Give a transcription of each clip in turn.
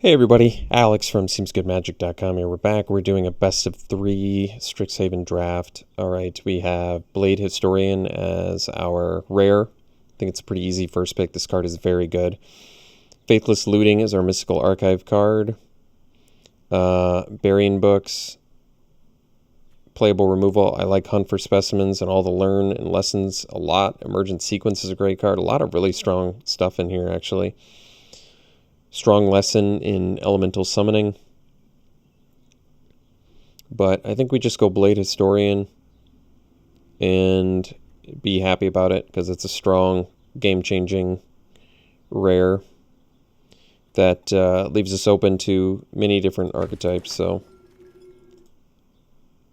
Hey everybody, Alex from SeemsGoodMagic.com here. We're back. We're doing a best of 3 Strixhaven draft. Alright, we have Blade Historian as our rare. I think it's a pretty easy first pick. This card is very good. Faithless Looting is our Mystical Archive card. Burying Books. Playable removal. I like Hunt for Specimens and all the learn and lessons a lot. Emergent Sequence is a great card. A lot of really strong stuff in here actually. Strong lesson in elemental summoning. But I think we just go Blade Historian and be happy about it because it's a strong, game-changing rare that leaves us open to many different archetypes. So,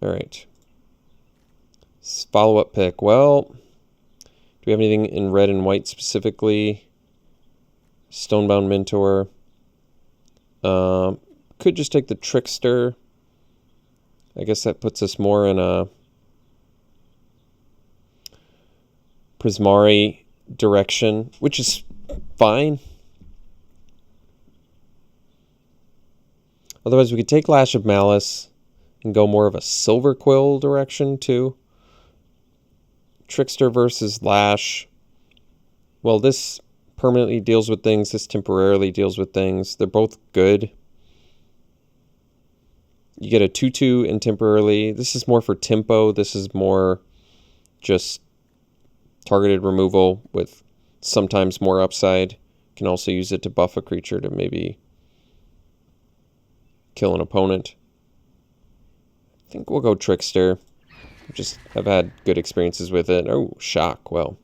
all right. Follow-up pick. Well, do we have anything in red and white specifically? Stonebound Mentor. Could just take the Trickster. I guess that puts us more in a Prismari direction, which is fine. Otherwise, we could take Lash of Malice and go more of a Silver Quill direction too. Trickster versus Lash. Well, this permanently deals with things. This temporarily deals with things. They're both good. You get a 2/2 and temporarily. This is more for tempo. This is more just targeted removal with sometimes more upside. You can also use it to buff a creature to maybe kill an opponent. I think we'll go Trickster. Just have had good experiences with it. Oh, Shock. Well,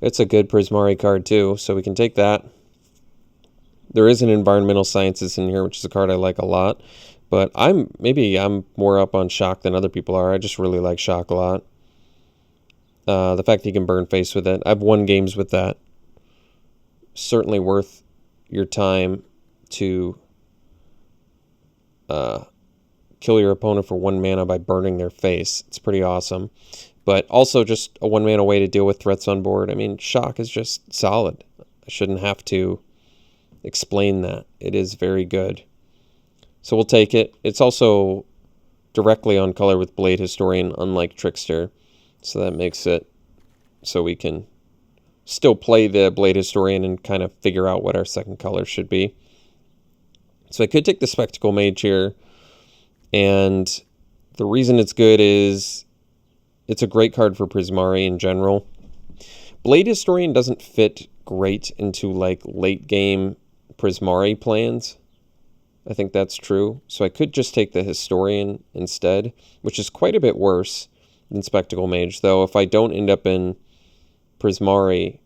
it's a good Prismari card too, so we can take that. There is an Environmental Sciences in here, which is a card I like a lot. But maybe I'm more up on Shock than other people are. I just really like Shock a lot. The fact that you can burn face with it. I've won games with that. Certainly worth your time to kill your opponent for 1 mana by burning their face. It's pretty awesome. But also just a 1 mana way to deal with threats on board. I mean, Shock is just solid. I shouldn't have to explain that. It is very good. So we'll take it. It's also directly on color with Blade Historian, unlike Trickster. So that makes it so we can still play the Blade Historian and kind of figure out what our second color should be. So I could take the Spectacle Mage here. And the reason it's good is it's a great card for Prismari in general. Blade Historian doesn't fit great into like late game Prismari plans. I think that's true. So I could just take the Historian instead, which is quite a bit worse than Spectacle Mage. Though if I don't end up in Prismari,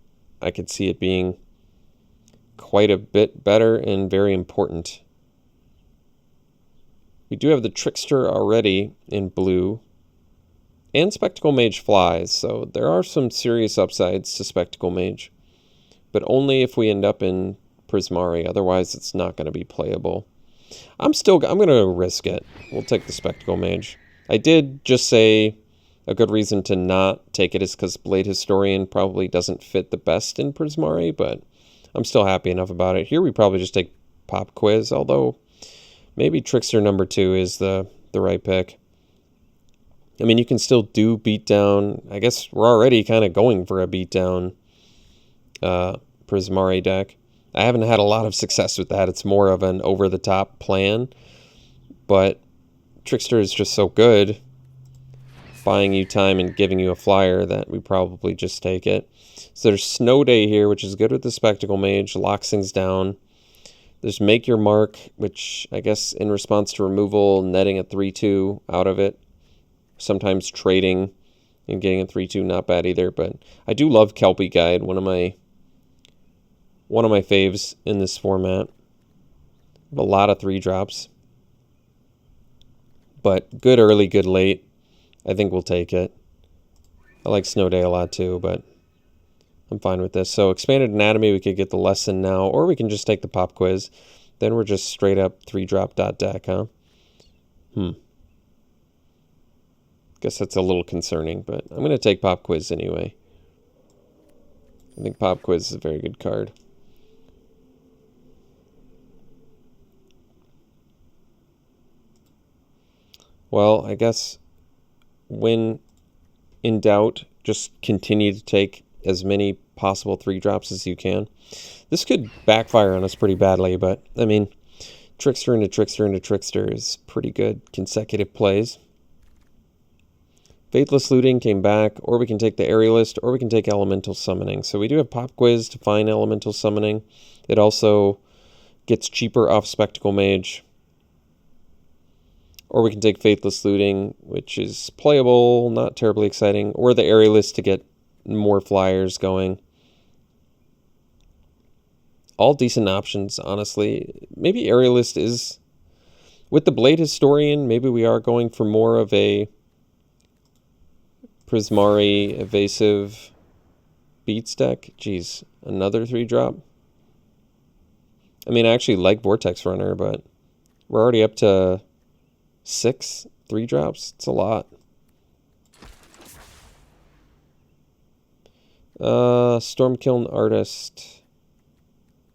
I could see it being quite a bit better and very important. We do have the Trickster already in blue. And Spectacle Mage flies, so there are some serious upsides to Spectacle Mage. But only if we end up in Prismari, otherwise it's not going to be playable. I'm going to risk it. We'll take the Spectacle Mage. I did just say a good reason to not take it is because Blade Historian probably doesn't fit the best in Prismari, but I'm still happy enough about it. Here we probably just take Pop Quiz, although maybe Trickster number 2 is the right pick. I mean, you can still do beatdown. I guess we're already kind of going for a beatdown Prismari deck. I haven't had a lot of success with that. It's more of an over-the-top plan. But Trickster is just so good, buying you time and giving you a flyer, that we probably just take it. So there's Snow Day here, which is good with the Spectacle Mage. Locks things down. There's Make Your Mark, which I guess in response to removal, netting a 3/2 out of it. Sometimes trading and getting a 3/2, not bad either. But I do love Kelpie Guide, one of my faves in this format. A lot of 3-drops. But good early, good late. I think we'll take it. I like Snow Day a lot too, but I'm fine with this. So Expanded Anatomy, we could get the lesson now, or we can just take the Pop Quiz. Then we're just straight up 3-drop deck, huh? Guess that's a little concerning, but I'm going to take Pop Quiz anyway. I think Pop Quiz is a very good card. Well, I guess when in doubt, just continue to take as many possible 3-drops as you can. This could backfire on us pretty badly, but, I mean, Trickster into Trickster into Trickster is pretty good consecutive plays. Faithless Looting came back, or we can take the Aerialist, or we can take Elemental Summoning. So we do have Pop Quiz to find Elemental Summoning. It also gets cheaper off Spectacle Mage. Or we can take Faithless Looting, which is playable, not terribly exciting. Or the Aerialist to get more flyers going. All decent options, honestly. Maybe Aerialist is... With the Blade Historian, maybe we are going for more of a Prismari Evasive Beats deck. Jeez, another 3-drop. I mean, I actually like Vortex Runner, but we're already up to 6 3-drops. It's a lot. Stormkiln Artist.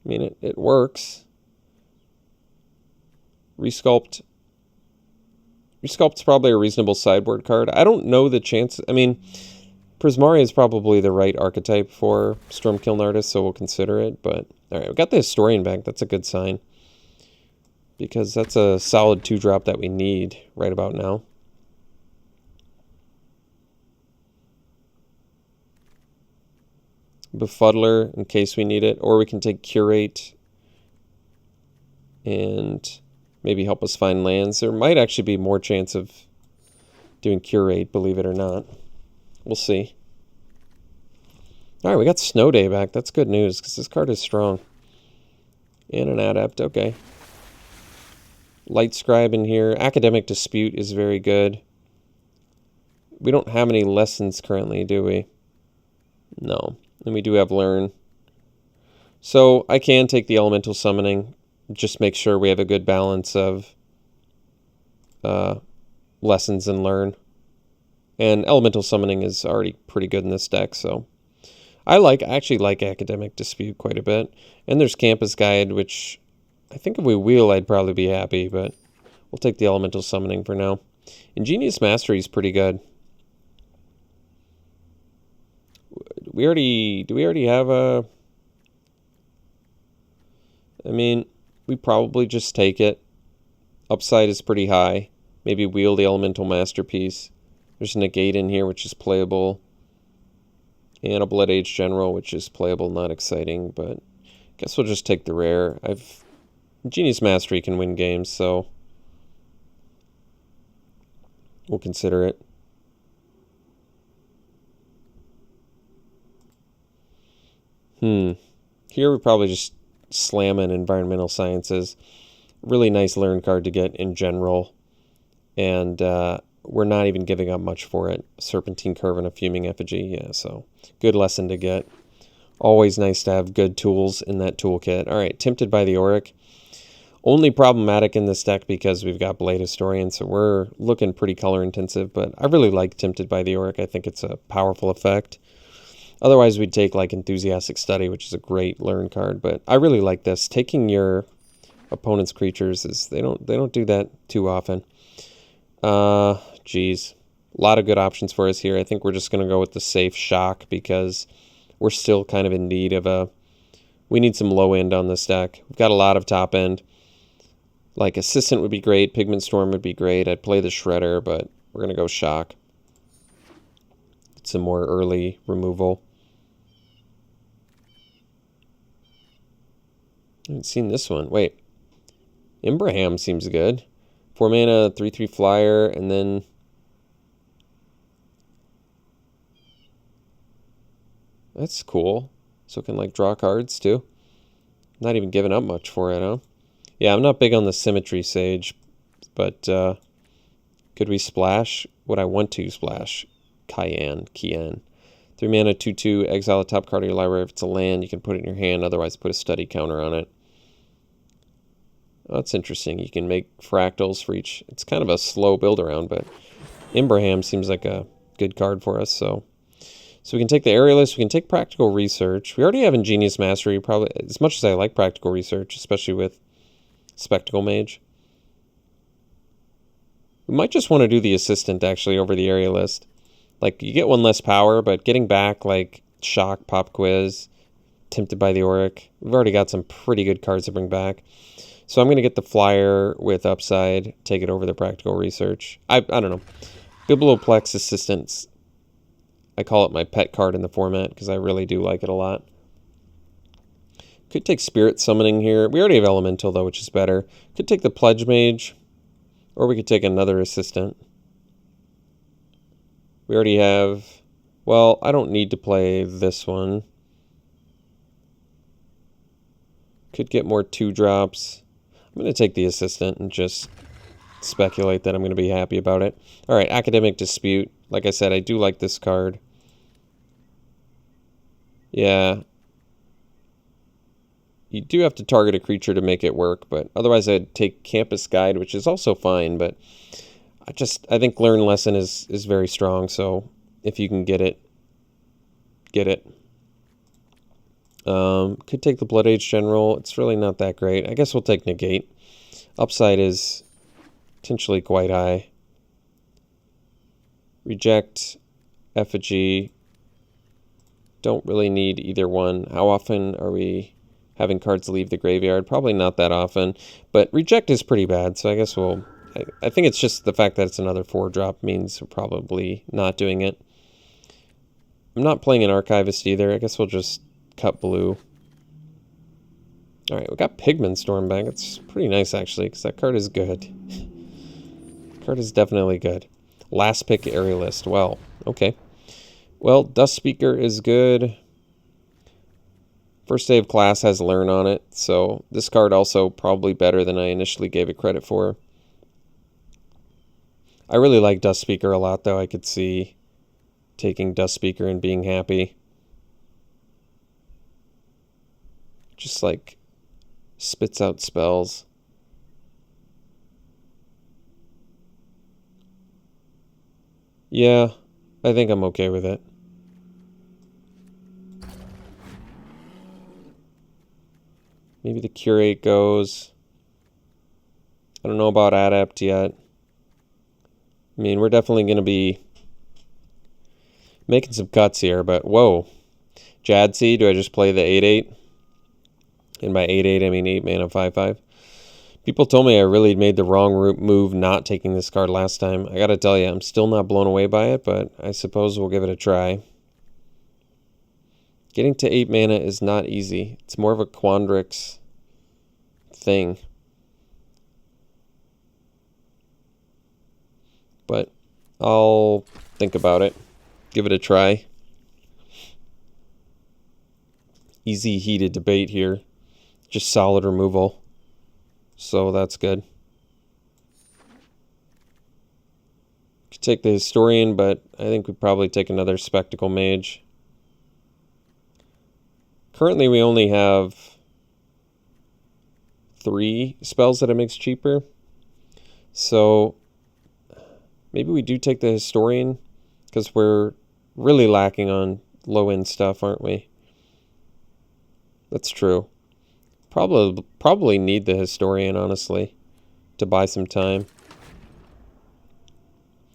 I mean, it works. Resculpt. Resculpt's probably a reasonable sideboard card. I don't know the chance. I mean, Prismari is probably the right archetype for Stormkiln Artist, so we'll consider it. But, alright, we got the Historian back. That's a good sign. Because that's a solid 2-drop that we need right about now. Befuddler in case we need it. Or we can take Curate and maybe help us find lands. There might actually be more chance of doing Curate, believe it or not. We'll see. Alright, we got Snow Day back. That's good news, because this card is strong. And an Adept, okay. Light Scribe in here. Academic Dispute is very good. We don't have any lessons currently, do we? No. And we do have Learn. So I can take the Elemental Summoning. Just make sure we have a good balance of lessons and Learn. And Elemental Summoning is already pretty good in this deck, so I actually like Academic Dispute quite a bit. And there's Campus Guide, which I think if we wheel, I'd probably be happy, but we'll take the Elemental Summoning for now. Ingenious Mastery is pretty good. Do we already have a... I mean, we probably just take it. Upside is pretty high. Maybe wheel the Elemental Masterpiece. There's a Negate in here, which is playable. And a Blood Age General, which is playable, not exciting, but I guess we'll just take the rare. Ingenious Mastery can win games, so we'll consider it. Here we probably just slam in Environmental Sciences. Really nice Learn card to get in general. And we're not even giving up much for it. Serpentine Curve and a Fuming Effigy. Yeah, so good lesson to get. Always nice to have good tools in that toolkit. All right, Tempted by the Auric. Only problematic in this deck because we've got Blade Historian, so we're looking pretty color intensive, but I really like Tempted by the Auric. I think it's a powerful effect. Otherwise, we'd take like Enthusiastic Study, which is a great Learn card, but I really like this. Taking your opponent's creatures is they don't do that too often. Geez. A lot of good options for us here. I think we're just going to go with the safe Shock because we're still kind of in need of we need some low end on this deck. We've got a lot of top end. Like Assistant would be great, Pigment Storm would be great. I'd play the Shredder, but we're going to go Shock. Get some more early removal. I haven't seen this one. Wait. Imbraham seems good. 4 mana, 3/3 flyer, and then that's cool. So it can like draw cards too. Not even giving up much for it, huh? Yeah, I'm not big on the Symmetry Sage, but could we splash? Would I want to splash? Kian. 3 mana, 2/2, exile the top card of your library. If it's a land, you can put it in your hand, otherwise put a study counter on it. Oh, that's interesting. You can make fractals for each. It's kind of a slow build around, but Imbraham seems like a good card for us, so we can take the Aerialist, we can take Practical Research. We already have Ingenious Mastery, probably, as much as I like Practical Research, especially with Spectacle Mage. We might just want to do the assistant, actually, over the area list. Like, you get one less power, but getting back, like, Shock, Pop Quiz, Tempted by the Auric. We've already got some pretty good cards to bring back. So I'm going to get the Flyer with Upside, take it over the Practical Research. I don't know. Biblioplex Assistance. I call it my pet card in the format because I really do like it a lot. Could take Spirit Summoning here. We already have Elemental, though, which is better. Could take the Pledge Mage, or we could take another Assistant. We already have... Well, I don't need to play this one. Could get more 2-drops. I'm going to take the Assistant and just speculate that I'm going to be happy about it. All right, Academic Dispute. Like I said, I do like this card. Yeah. You do have to target a creature to make it work, but otherwise I'd take Campus Guide, which is also fine, but I think Learn Lesson is very strong, so if you can get it, get it. Could take the Blood Age General. It's really not that great. I guess we'll take Negate. Upside is potentially quite high. Reject, Effigy. Don't really need either one. How often are we having cards leave the graveyard? Probably not that often, but Reject is pretty bad, so I guess I think it's just the fact that it's another 4-drop means we're probably not doing it. I'm not playing an Archivist either. I guess we'll just cut blue. Alright, we got Pigment Storm back. It's pretty nice, actually, because that card is good. Card is definitely good. Last pick Aerialist. Well, okay. Well, Dust Speaker is good. First Day of Class has Learn on it, so this card also probably better than I initially gave it credit for. I really like Dust Speaker a lot, though. I could see taking Dust Speaker and being happy. Just like spits out spells. Yeah, I think I'm okay with it. Maybe the Curate goes. I don't know about Adept yet. I mean, we're definitely going to be making some cuts here, but whoa. Jadsi, do I just play the 8/8? And by 8/8, I mean 8 mana 5/5. People told me I really made the wrong move not taking this card last time. I gotta tell you, I'm still not blown away by it, but I suppose we'll give it a try. Getting to 8 mana is not easy. It's more of a Quandrix thing. But I'll think about it. Give it a try. Easy heated debate here. Just solid removal. So that's good. Could take the Historian, but I think we'd probably take another Spectacle Mage. Currently we only have 3 spells that it makes cheaper. So maybe we do take the Historian, because we're really lacking on low-end stuff, aren't we? That's true. Probably need the Historian, honestly, to buy some time.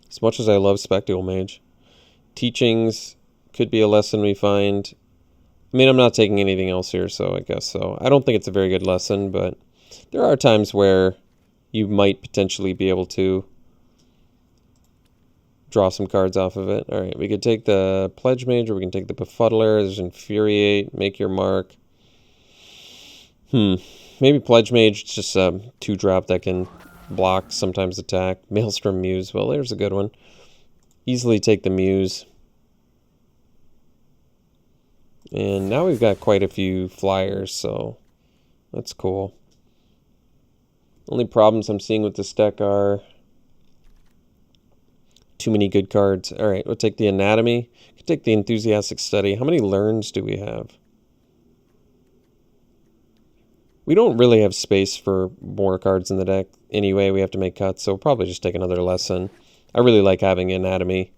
As much as I love Spectacle Mage. Teachings could be a lesson we find. I mean, I'm not taking anything else here, so I guess so. I don't think it's a very good lesson, but there are times where you might potentially be able to draw some cards off of it. All right, we could take the Pledge Mage, or we can take the Befuddler. There's Infuriate, Make Your Mark. Maybe Pledge Mage, it's just a 2-drop that can block, sometimes attack. Maelstrom Muse, well, there's a good one. Easily take the Muse. And now we've got quite a few flyers, so that's cool. Only problems I'm seeing with this deck are too many good cards. All right, we'll take the Anatomy. Could take the Enthusiastic Study. How many Learns do we have? We don't really have space for more cards in the deck. Anyway, we have to make cuts, so we'll probably just take another lesson. I really like having Anatomy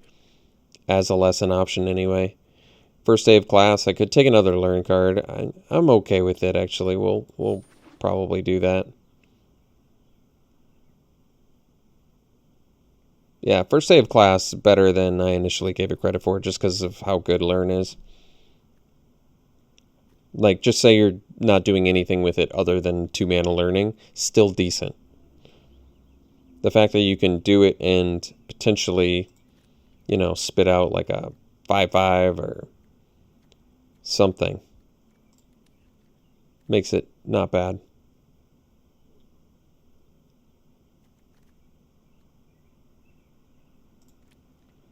as a lesson option anyway. First Day of Class, I could take another Learn card. I'm okay with it, actually. We'll probably do that. Yeah, first day of class better than I initially gave it credit for, just because of how good Learn is. Like, just say you're not doing anything with it other than 2-mana learning, still decent. The fact that you can do it and potentially, spit out like a 5/5 or something makes it not bad.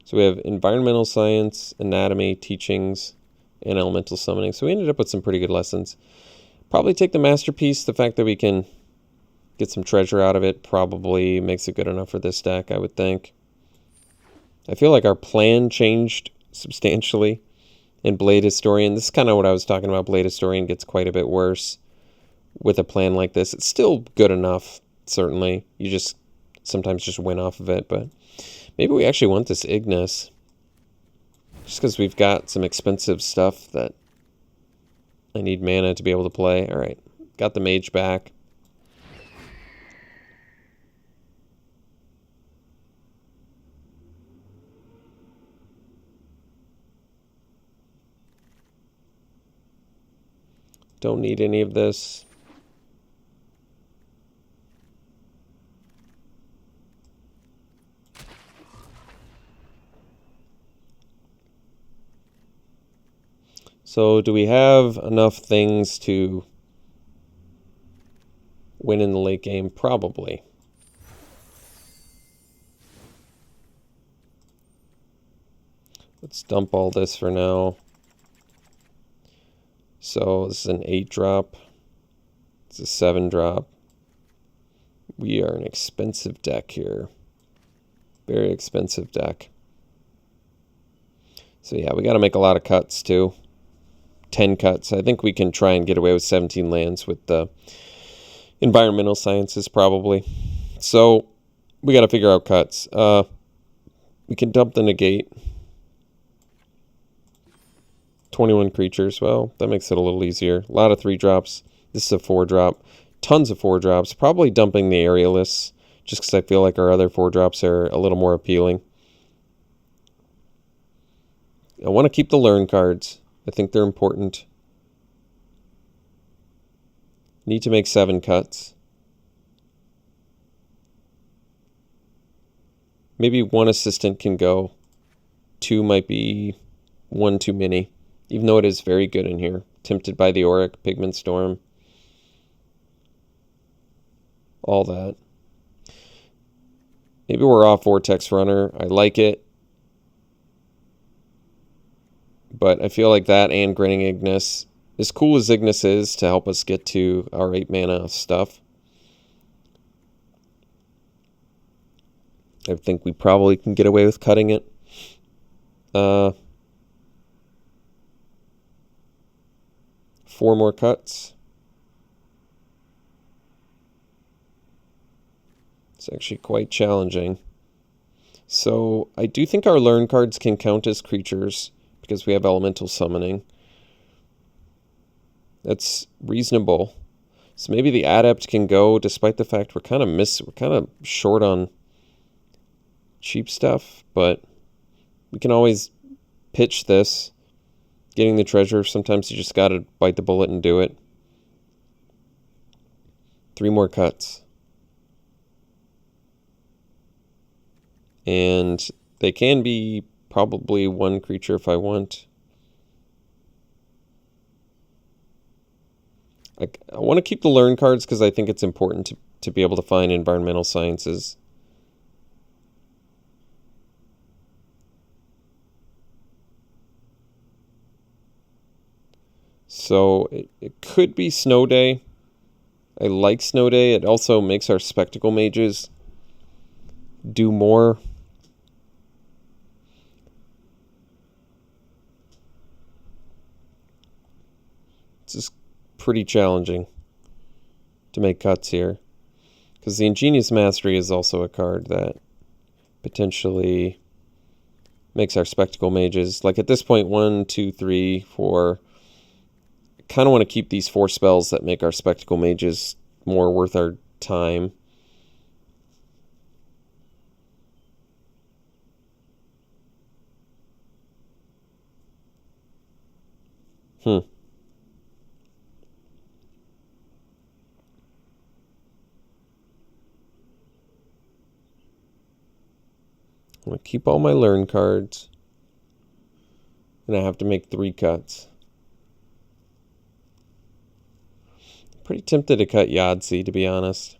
So we have environmental science, anatomy, teachings, and elemental summoning. So we ended up with some pretty good lessons. Probably take the masterpiece. The fact that we can get some treasure out of it probably makes it good enough for this deck, I would think. I feel like our plan changed substantially in Blade Historian. This is kind of what I was talking about. Blade Historian gets quite a bit worse with a plan like this. It's still good enough, certainly. You just sometimes just win off of it, but maybe we actually want this Ignis. Just because we've got some expensive stuff that I need mana to be able to play. All right, got the mage back. Don't need any of this. So do we have enough things to win in the late game? Probably. Let's dump all this for now. So this is an 8-drop. It's a 7-drop. We are an expensive deck here. Very expensive deck. So yeah, we got to make a lot of cuts too. 10 cuts. I think we can try and get away with 17 lands with the environmental sciences probably. So we got to figure out cuts. We can dump the negate. 21 creatures. Well, that makes it a little easier. A lot of 3-drops. This is a 4-drop. Tons of 4-drops. Probably dumping the Aerialists just because I feel like our other 4-drops are a little more appealing. I want to keep the Learn cards. I think they're important. Need to make 7 cuts. Maybe 1 assistant can go. 2 might be 1 too many. Even though it is very good in here. Tempted by the Auric, Pigment Storm. All that. Maybe we're off Vortex Runner. I like it. But I feel like that and Grinning Ignis, as cool as Ignis is to help us get to our 8-mana stuff, I think we probably can get away with cutting it. 4 more cuts. It's actually quite challenging. So I do think our Learn cards can count as creatures because we have elemental summoning. That's reasonable. So maybe the Adept can go, despite the fact we're kind of short on cheap stuff, but we can always pitch this. Getting the treasure, sometimes you just gotta bite the bullet and do it. 3 more cuts. And they can be probably 1 creature if I want. I want to keep the Learn cards because I think it's important to be able to find environmental sciences. So it could be Snow Day. I like Snow Day. It also makes our Spectacle Mages do more. It's just pretty challenging to make cuts here. Because the Ingenious Mastery is also a card that potentially makes our Spectacle Mages, like at this point, 1, 2, 3, 4. I kind of want to keep these 4 spells that make our Spectacle Mages more worth our time. Hmm. I'm going to keep all my learn cards. And I have to make 3 cuts. Pretty tempted to cut Yahtzee, to be honest.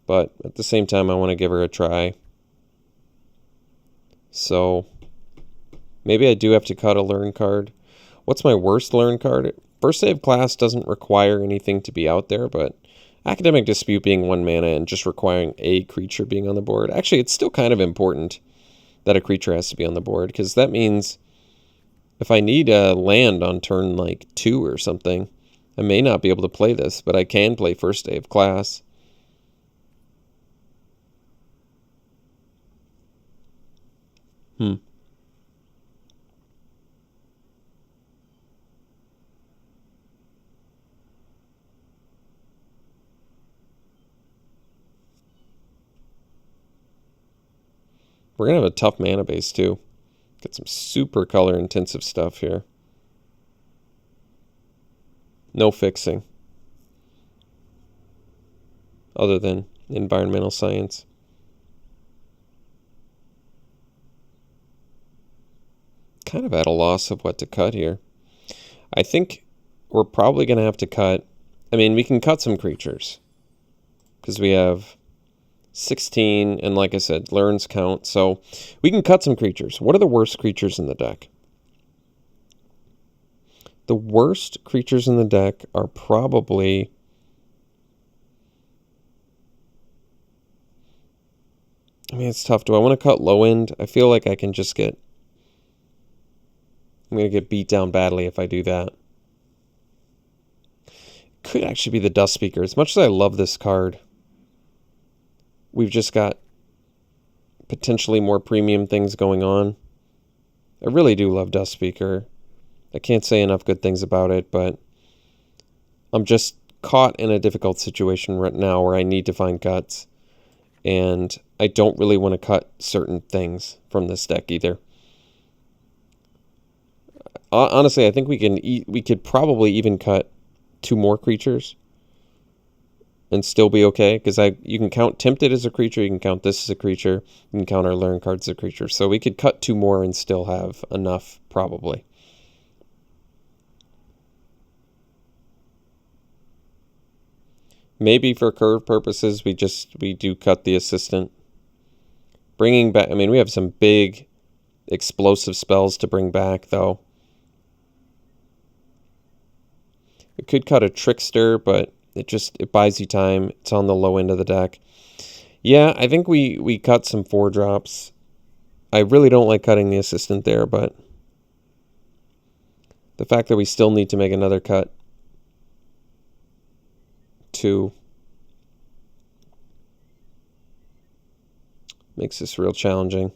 But at the same time, I want to give her a try. So maybe I do have to cut a learn card. What's my worst learn card? First Day of Class doesn't require anything to be out there, but Academic Dispute being 1 mana and just requiring a creature being on the board. Actually, it's still kind of important that a creature has to be on the board, because that means if I need a land on turn like 2 or something, I may not be able to play this, but I can play First Day of Class. We're going to have a tough mana base, too. Get some super color-intensive stuff here. No fixing. Other than environmental science. Kind of at a loss of what to cut here. I think we're probably going to have to cut... I mean, we can cut some creatures. Because we have 16, and like I said, learns count. So we can cut some creatures. What are the worst creatures in the deck? The worst creatures in the deck are probably... I mean, it's tough. Do I want to cut low end? I feel like I can just get... I'm going to get beat down badly if I do that. Could actually be the Dust Speaker. As much as I love this card, we've just got potentially more premium things going on. I really do love Dust Speaker. I can't say enough good things about it, but I'm just caught in a difficult situation right now where I need to find cuts, and I don't really want to cut certain things from this deck either. Honestly, I think we could probably even cut 2 more creatures and still be okay, because you can count Tempted as a creature, you can count this as a creature, you can count our learn cards as a creature. So we could cut 2 more and still have enough, probably. Maybe for curve purposes, we do cut the Assistant. Bringing back, I mean, we have some big explosive spells to bring back, though. We could cut a Trickster, but it buys you time. It's on the low end of the deck. Yeah, I think we cut some 4-drops. I really don't like cutting the Assistant there, but the fact that we still need to make another cut 2 makes this real challenging.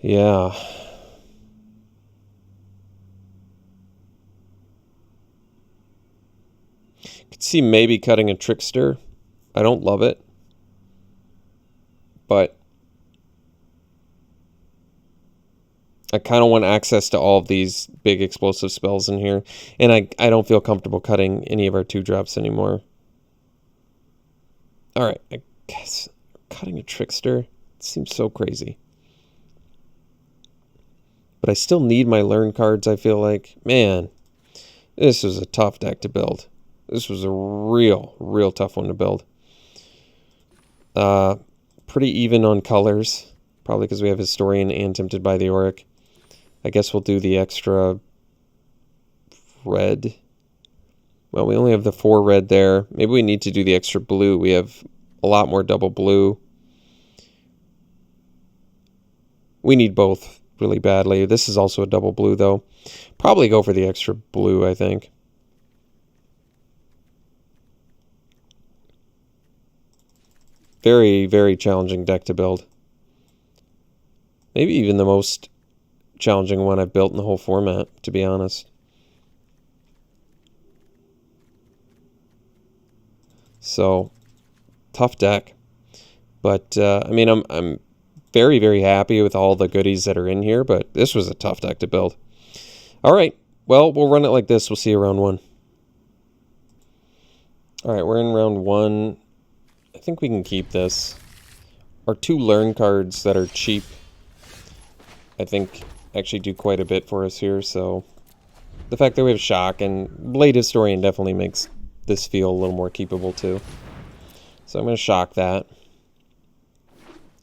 Yeah. Could see maybe cutting a Trickster. I don't love it, but I kind of want access to all of these big explosive spells in here, and I don't feel comfortable cutting any of our 2-drops anymore. Alright, I guess cutting a Trickster seems so crazy. But I still need my learn cards, I feel like. Man, this was a tough deck to build. This was a real tough one to build. Pretty even on colors, probably because we have Historian and Tempted by the Auric. I guess we'll do the extra red. Well, we only have the 4 red there. Maybe we need to do the extra blue. We have a lot more double blue. We need both really badly. This is also a double blue, though. Probably go for the extra blue, I think. Very, very challenging deck to build. Maybe even the most challenging one I've built in the whole format, to be honest. So, tough deck. But, I mean, I'm very, very happy with all the goodies that are in here, but this was a tough deck to build. All right, well, we'll run it like this. We'll see you round one. All right, we're in round one. I think we can keep this. Our 2 learn cards that are cheap, I think, actually do quite a bit for us here. So the fact that we have Shock and Blade Historian definitely makes this feel a little more keepable too. So I'm going to Shock that.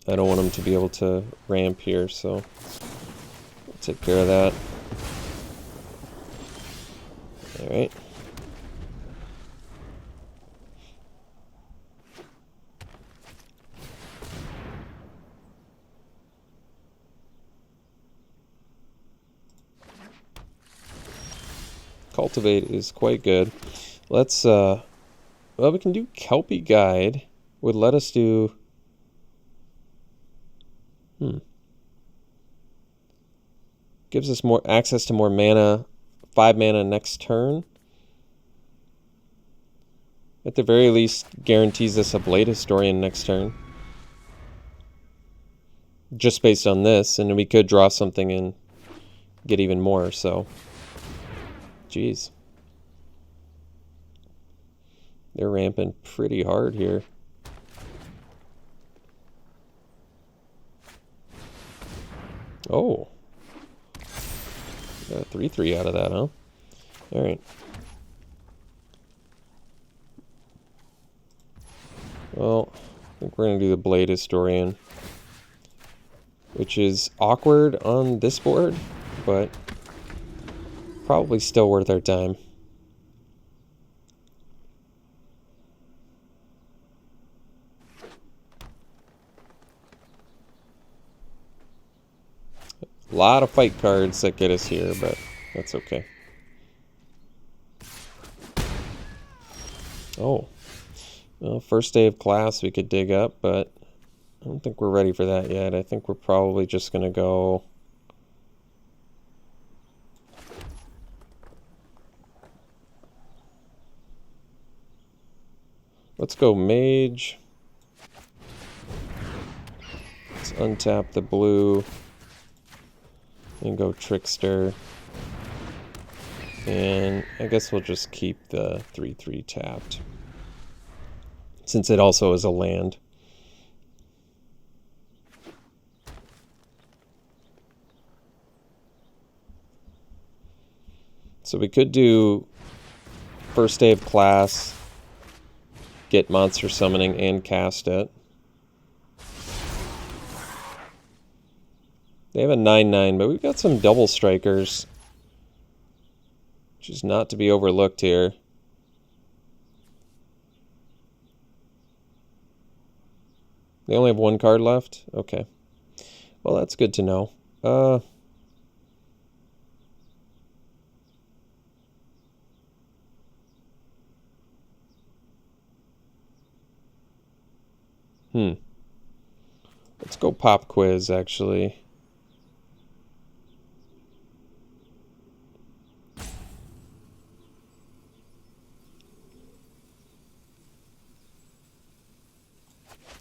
I don't want him to be able to ramp here, so we'll take care of that. Alright. Cultivate is quite good. Let's, well, we can do Kelpie Guide. Would let us do... Gives us more access to more mana, 5 mana next turn. At the very least, guarantees us a Blade Historian next turn. Just based on this, and we could draw something and get even more, so... Jeez. They're ramping pretty hard here. Oh. Got a 3/3 out of that, huh? Alright. Well, I think we're going to do the Blade Historian, which is awkward on this board, but probably still worth our time. A lot of fight cards that get us here, but that's okay. Oh. Well, first day of class we could dig up, but I don't think we're ready for that yet. I think we're probably just going to go... Let's go Mage. Let's untap the blue. And go Trickster. And I guess we'll just keep the 3/3 tapped, since it also is a land. So we could do first day of class, get monster summoning and cast it. They have a 9/9, but we've got some double strikers, which is not to be overlooked here. They only have 1 card left? Okay. Well, that's good to know. Let's go Pop Quiz, actually.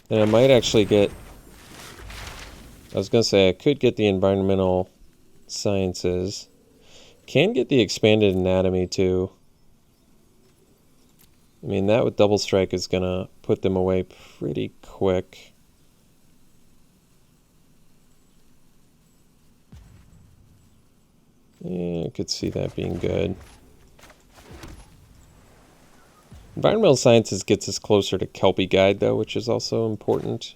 And I might actually get... I was going to say I could get the environmental sciences. Can get the expanded anatomy, too. I mean, that with double strike is going to put them away pretty quick. Yeah, I could see that being good. Environmental sciences gets us closer to Kelpie Guide, though, which is also important.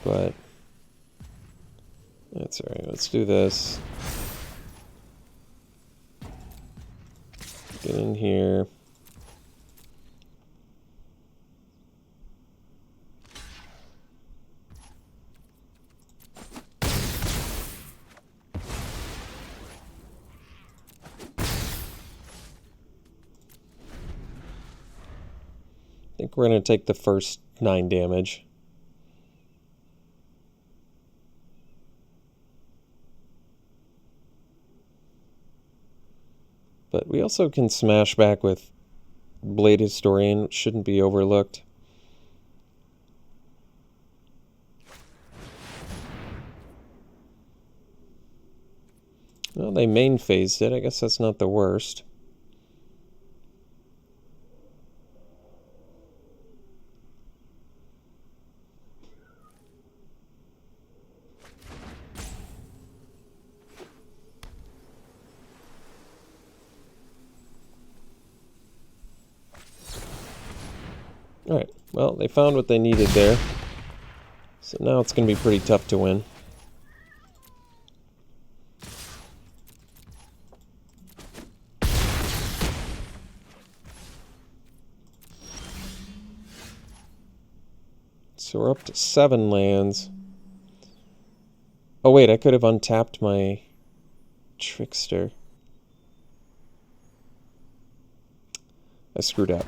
But that's all right. Let's do this. Get in here. I think we're going to take the first 9 damage. But we also can smash back with Blade Historian, which shouldn't be overlooked. Well, they main phased it. I guess that's not the worst. Alright, well, they found what they needed there. So now it's going to be pretty tough to win. So we're up to 7 lands. Oh wait, I could have untapped my Trickster. I screwed up.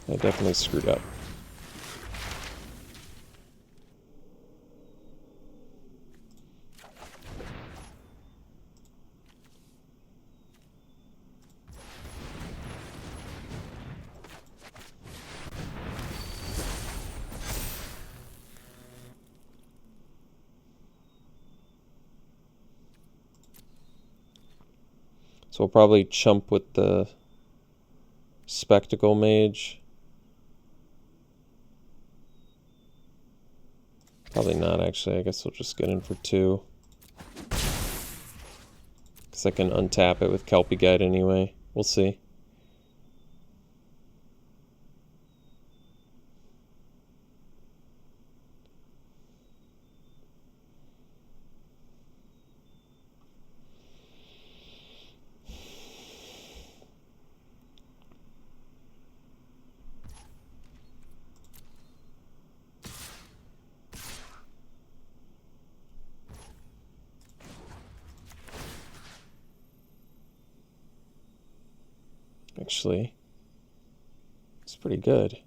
I definitely screwed up. So we'll probably chump with the Spectacle Mage. Probably not, actually. I guess we'll just get in for 2. Because I can untap it with Kelpie Guide anyway. We'll see. Actually, it's pretty good.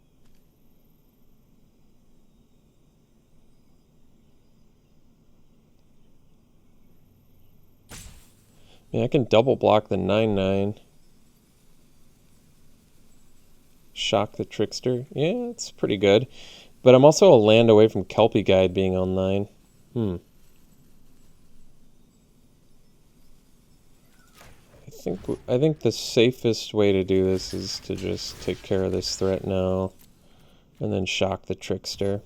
I mean, I can double block the 9/9. Shock the Trickster. Yeah, it's pretty good. But I'm also a land away from Kelpie Guide being on 9. I think the safest way to do this is to just take care of this threat now and then shock the Trickster.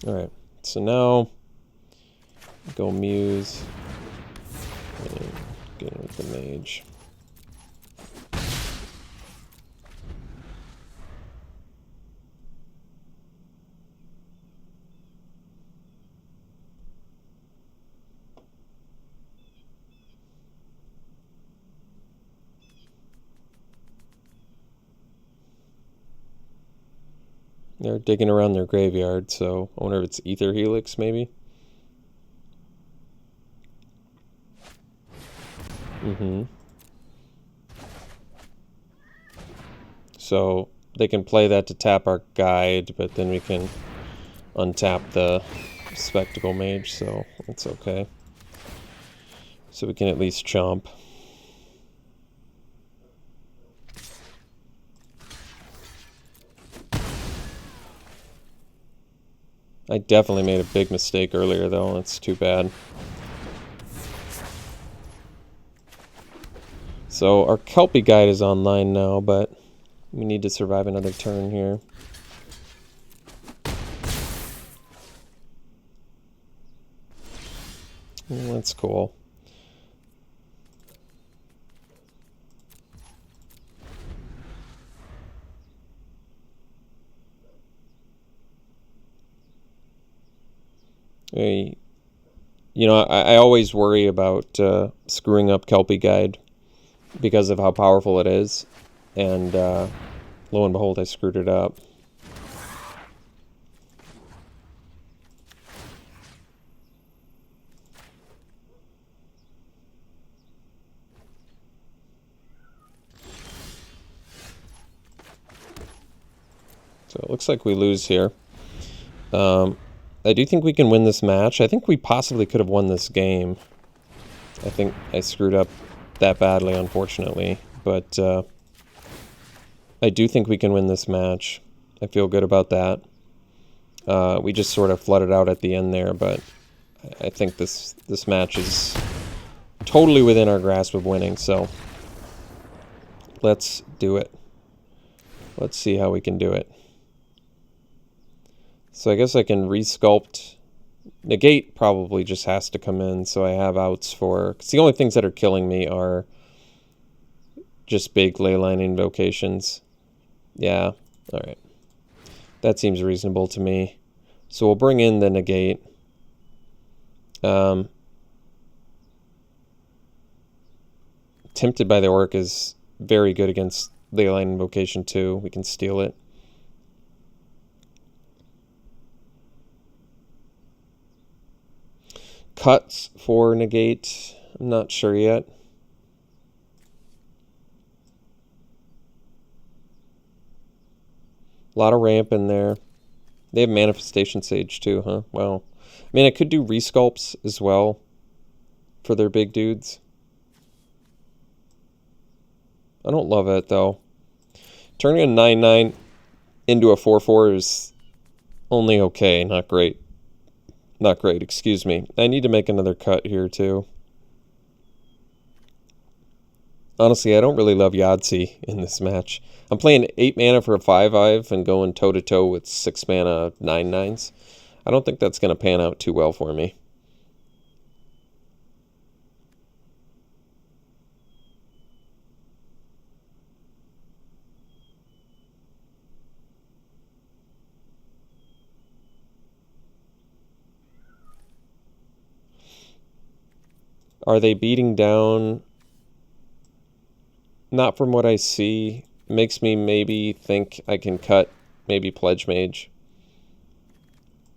Alright, so now go Muse and get in with the Mage. They're digging around their graveyard, so I wonder if it's Ether Helix, maybe? So they can play that to tap our guide, but then we can untap the Spectacle Mage, so that's okay. So we can at least chomp. I definitely made a big mistake earlier, though. That's too bad. So our Kelpie Guide is online now, but we need to survive another turn here. That's cool. I always worry about screwing up Kelpie Guide because of how powerful it is, and lo and behold, I screwed it up. So it looks like we lose here. I do think we can win this match. I think we possibly could have won this game. I think I screwed up that badly, unfortunately. But I do think we can win this match. I feel good about that. We just sort of flooded out at the end there, but I think this match is totally within our grasp of winning, so let's do it. Let's see how we can do it. So I guess I can resculpt. Negate probably just has to come in, so I have outs for... Because the only things that are killing me are just big leyline invocations. Yeah, alright. That seems reasonable to me. So we'll bring in the negate. Tempted by the Orc is very good against leyline invocation too. We can steal it. Cuts for negate. I'm not sure yet. A lot of ramp in there. They have Manifestation Sage too, huh? Wow. I mean, I could do resculpts as well for their big dudes. I don't love it, though. Turning a 9/9 into a 4/4 is only okay, not great. Not great, excuse me. I need to make another cut here, too. Honestly, I don't really love Yahtzee in this match. I'm playing 8 mana for a 5/5 and going toe-to-toe with 6 mana 9/9s. I don't think that's going to pan out too well for me. Are they beating down? Not from what I see. Makes me maybe think I can cut maybe Pledge Mage.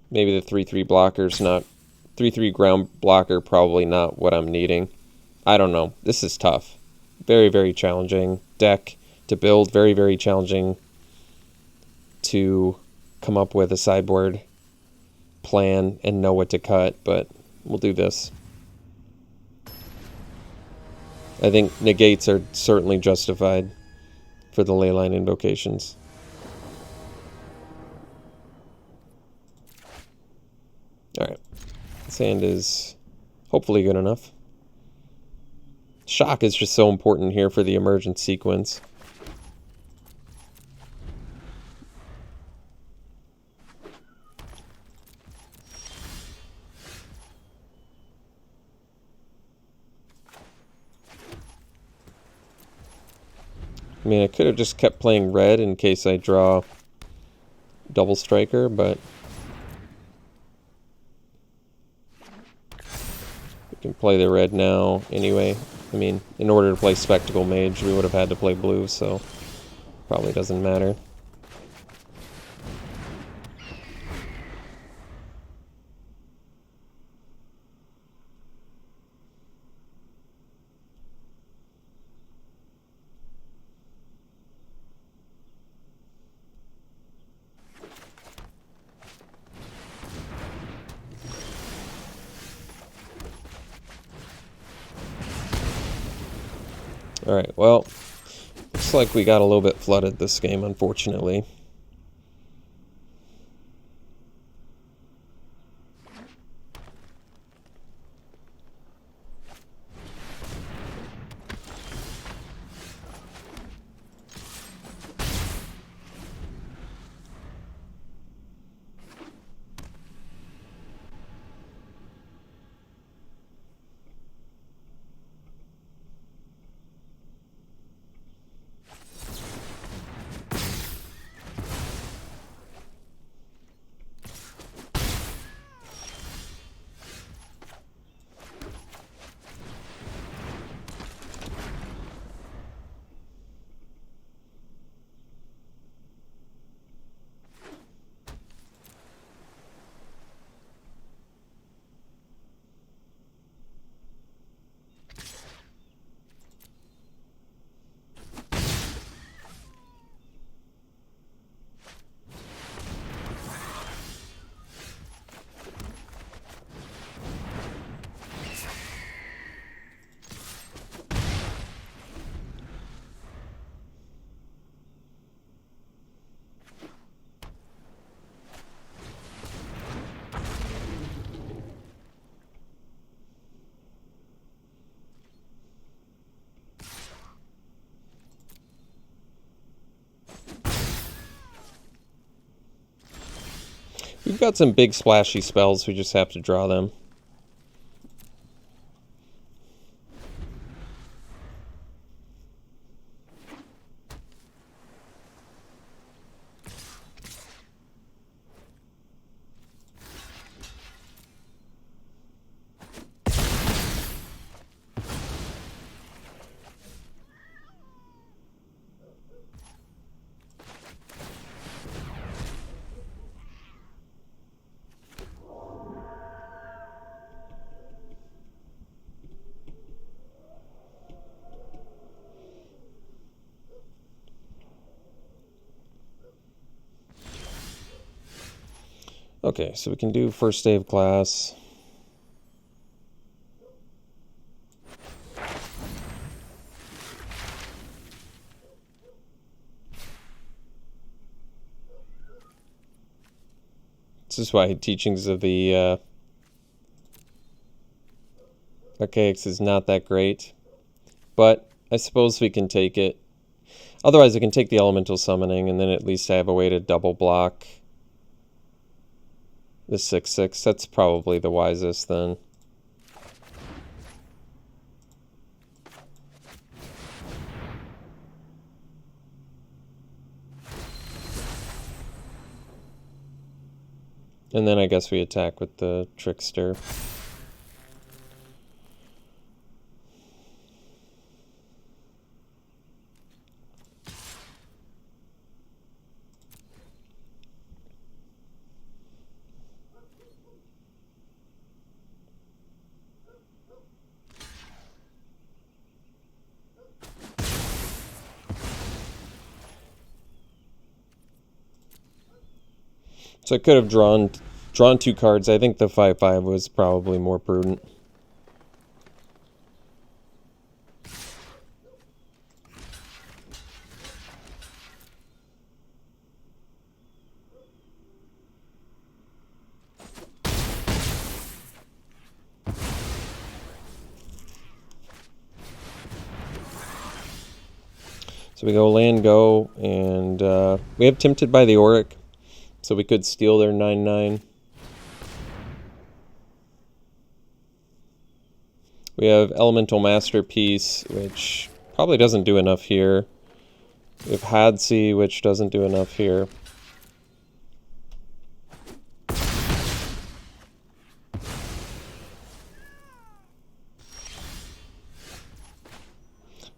Maybe the 3/3 blocker's not... 3/3 ground blocker probably not what I'm needing. I don't know. This is tough. Very, very challenging deck to build. Very, very challenging to come up with a sideboard plan and know what to cut, but we'll do this. I think negates are certainly justified for the leyline invocations. Alright. Sand is hopefully good enough. Shock is just so important here for the emergent sequence. I mean, I could have just kept playing red in case I draw double striker, but we can play the red now anyway. I mean, in order to play Spectacle Mage, we would have had to play blue, so probably doesn't matter. Alright, well, looks like we got a little bit flooded this game, unfortunately. We've got some big splashy spells, we just have to draw them. Okay, so we can do first day of class. This is why teachings of the archaics is not that great. But I suppose we can take it. Otherwise, I can take the elemental summoning, and then at least I have a way to double block the 6/6. That's probably the wisest then. And then I guess we attack with the Trickster. So I could have drawn 2 cards. I think the 5/5 was probably more prudent. So we go land, go, and we have Tempted by the Auric, so we could steal their 9/9. We have Elemental Masterpiece, which probably doesn't do enough here. We have Hadsey, which doesn't do enough here.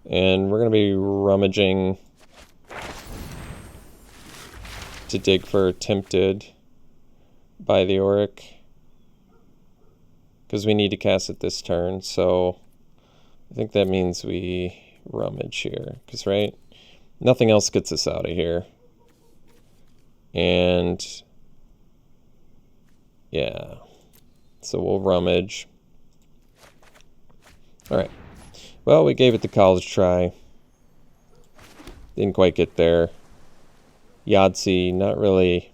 And we're going to be rummaging to dig for Tempted by the Auric, because we need to cast it this turn, so I think that means we rummage here, because, right, nothing else gets us out of here. And, yeah, so we'll rummage. Alright, well, we gave it the college try. Didn't quite get there. Yahtzee, not really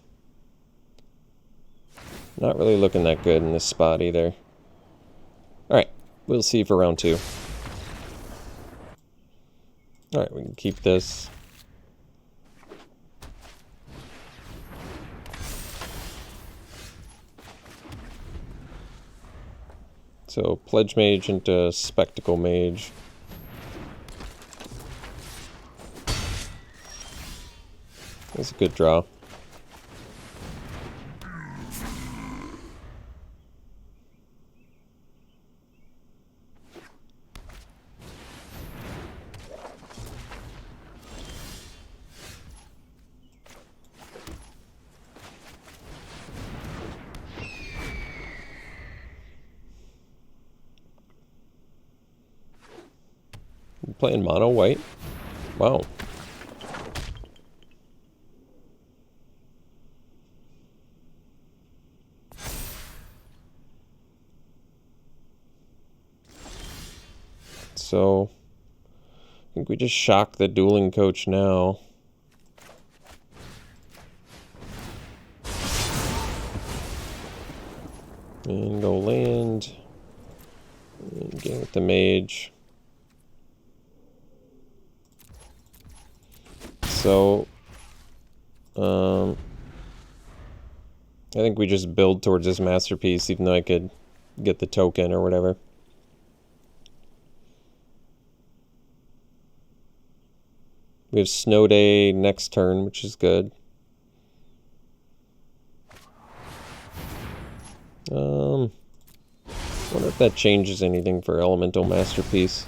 looking that good in this spot either. Alright, we'll see for round 2. Alright, we can keep this. So, Pledge Mage into Spectacle Mage. That's a good draw. Playing mono white. Wow. So, I think we just shock the dueling coach now. And go land. And get with the mage. So, I think we just build towards this masterpiece, even though I could get the token or whatever. We have Snow Day next turn, which is good. Wonder if that changes anything for Elemental Masterpiece.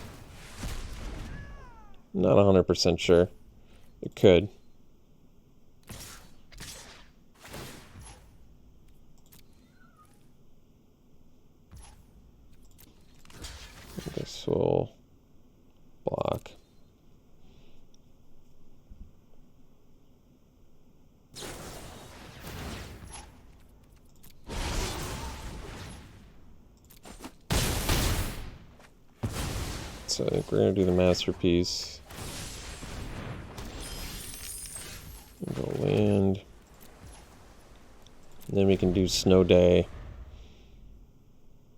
Not 100% sure. It could. I guess we'll block. So I think we're going to do the masterpiece. Go land. And then we can do Snow Day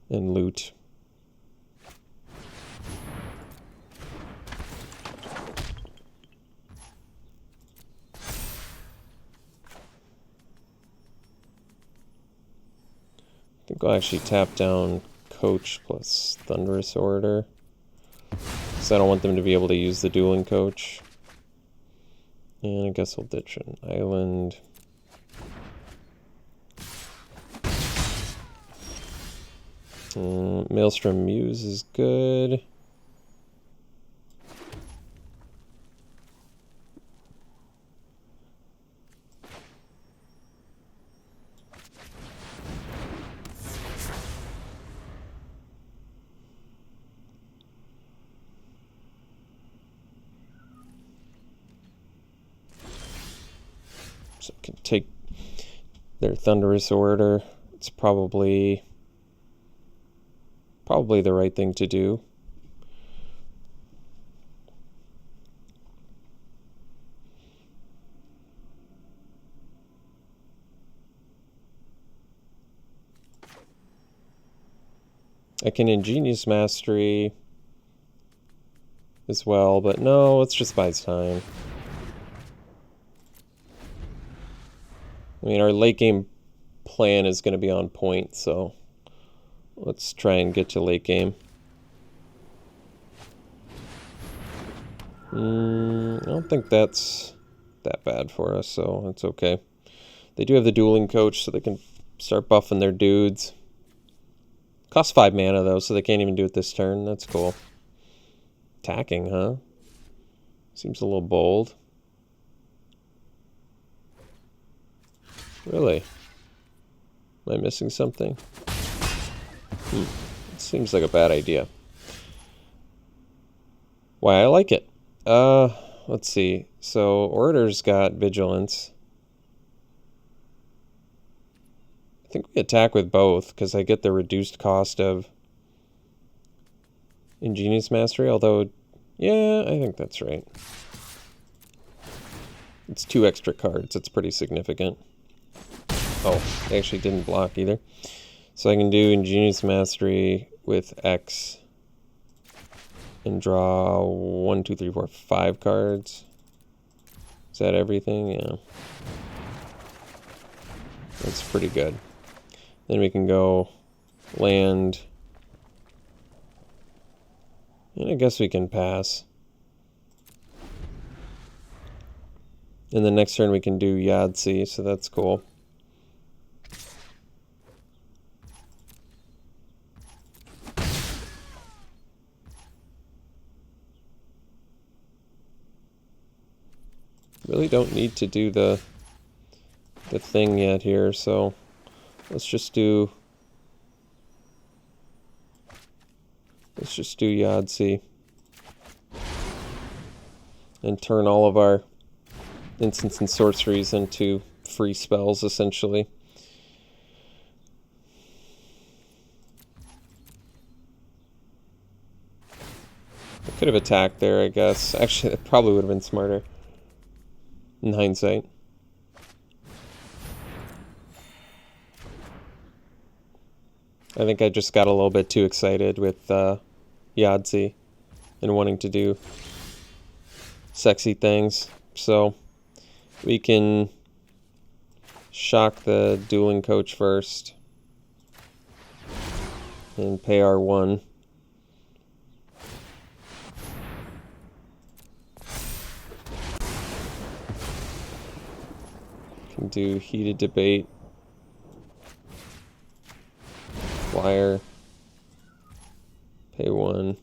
and loot. I think I'll actually tap down Coach plus Thunderous Orator, because I don't want them to be able to use the Dueling Coach. And I guess we'll ditch an island. Maelstrom Muse is good. So I can take their Thunderous Orator. It's probably the right thing to do. I can Ingenious Mastery as well, but no, let's just buy time. I mean, our late game plan is going to be on point, so let's try and get to late game. I don't think that's that bad for us, so it's okay. They do have the Dueling Coach, so they can start buffing their dudes. Costs 5 mana, though, so they can't even do it this turn. That's cool. Attacking, huh? Seems a little bold. Really? Am I missing something? It seems like a bad idea. Why, I like it. Let's see. So, Orator's got Vigilance. I think we attack with both, because I get the reduced cost of Ingenious Mastery, although, yeah, I think that's right. It's 2 extra cards. It's pretty significant. Oh, they actually didn't block either. So I can do Ingenious Mastery with X and draw 1, 2, 3, 4, 5 cards. Is that everything? Yeah. That's pretty good. Then we can go land. And I guess we can pass. And the next turn we can do Yahtzee, so that's cool. Really don't need to do the thing yet here, so let's just do Yahtzee and turn all of our instants and sorceries into free spells, essentially. I could have attacked there, I guess. Actually, it probably would have been smarter in hindsight. I think I just got a little bit too excited with Yahtzee and wanting to do sexy things. So we can shock the dueling coach first. And pay our 1. Can do heated debate. Flyer. Pay 1.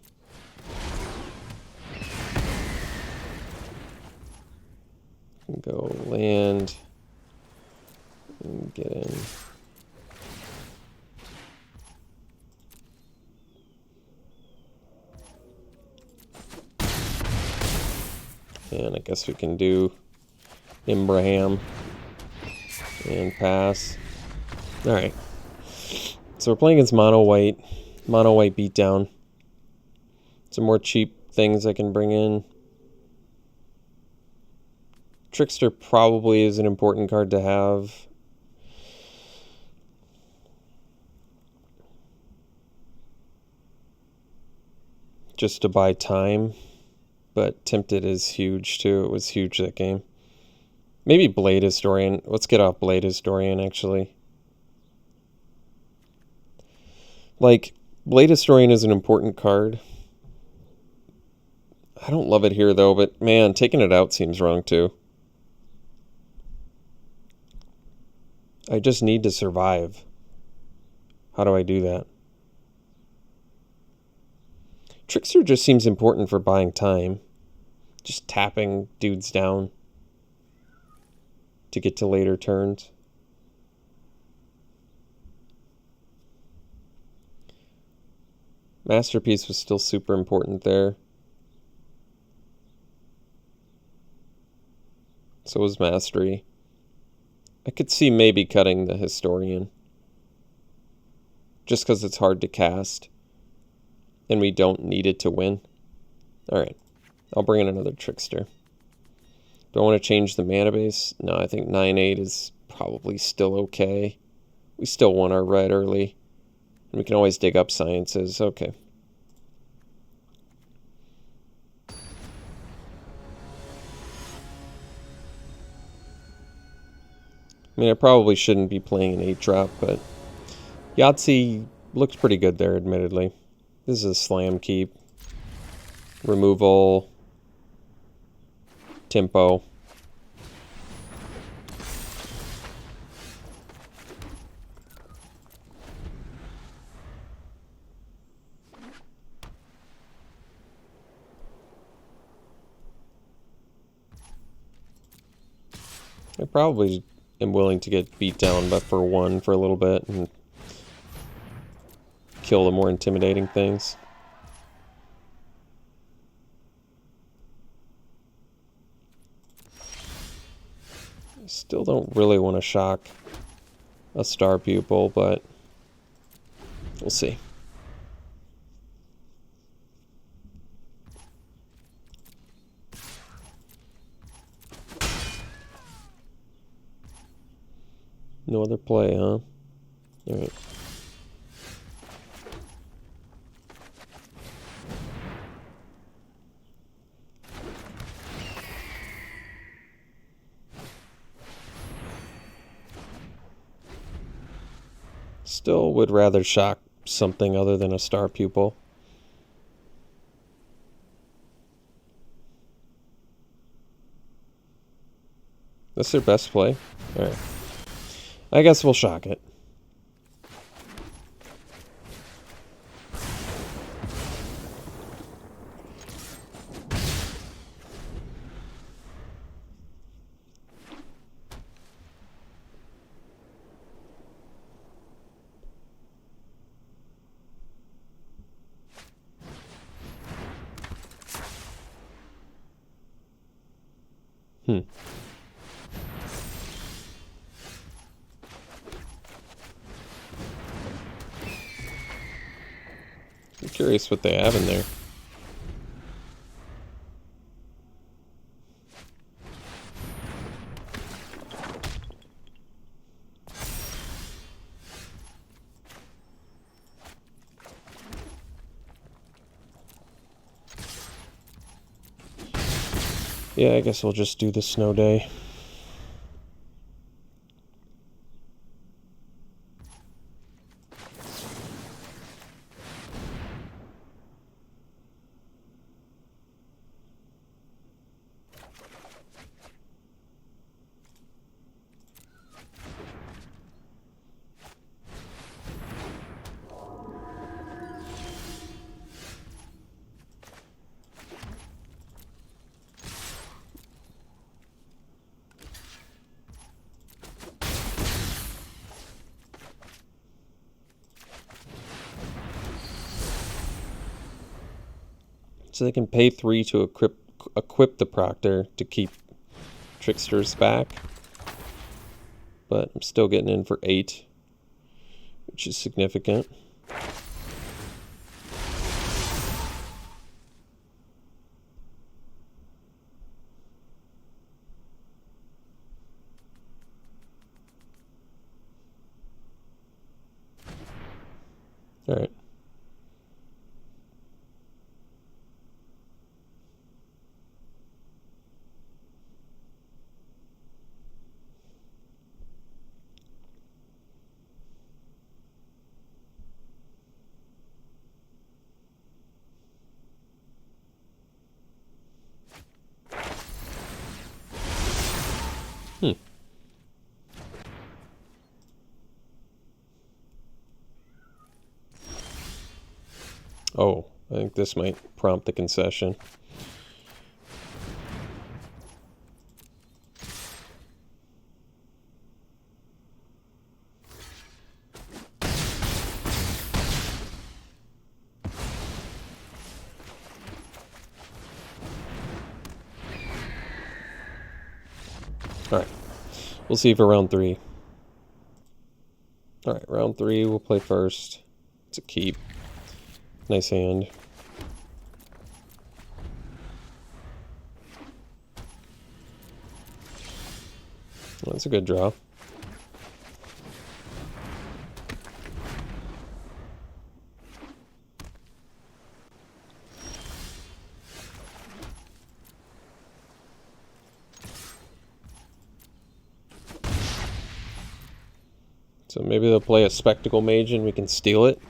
Can go land. And get in. And I guess we can do Ibrahim and pass. Alright. So we're playing against mono white beatdown. Some more cheap things I can bring in. Trickster probably is an important card to have. Just to buy time. But Tempted is huge too. It was huge that game. Maybe Blade Historian. Let's get off Blade Historian actually. Like, Blade Historian is an important card. I don't love it here though, but man, taking it out seems wrong too. I just need to survive. How do I do that? Trickster just seems important for buying time. Just tapping dudes down to get to later turns. Masterpiece was still super important there. So was Mastery. I could see maybe cutting the Historian. Just because it's hard to cast. And we don't need it to win. Alright. I'll bring in another Trickster. Do I want to change the mana base? No, I think 9/8 is probably still okay. We still want our red early. And we can always dig up Sciences. Okay. I mean, I probably shouldn't be playing an 8-drop, but Yahtzee looked pretty good there, admittedly. This is a slam keep. Removal. Tempo. I probably am willing to get beat down but for 1 for a little bit and kill the more intimidating things. I still don't really want to shock a Star Pupil, but we'll see. No other play, huh? Alright. Still would rather shock something other than a Star Pupil. That's their best play? Alright. I guess we'll shock it. I'm curious what they have in there. Yeah, I guess we'll just do the snow day. So they can pay 3 to equip the Proctor to keep Tricksters back. But I'm still getting in for 8, which is significant. All right. Oh, I think this might prompt the concession. Alright, we'll see for round 3. Alright, round 3, we'll play first. It's a keep. Nice hand. Well, that's a good draw. So maybe they'll play a Spectacle Mage and we can steal it.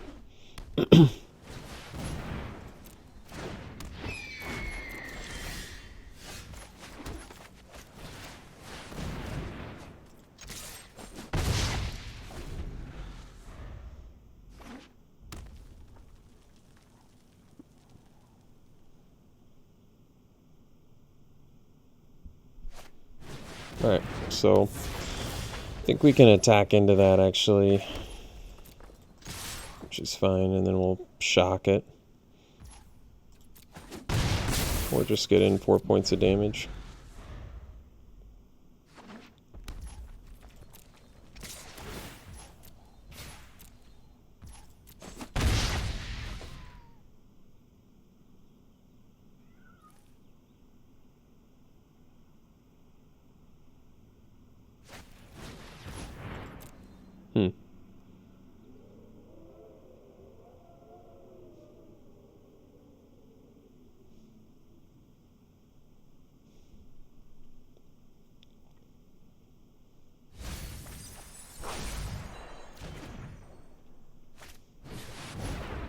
Alright, so I think we can attack into that actually, which is fine, and then we'll shock it. Or just get in 4 points of damage.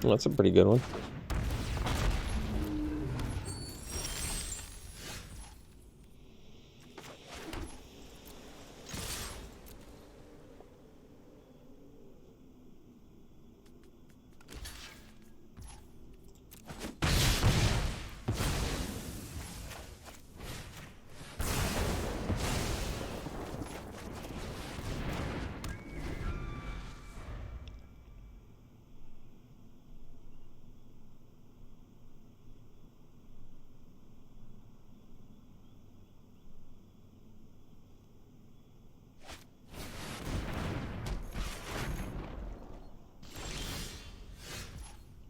Well, that's a pretty good one.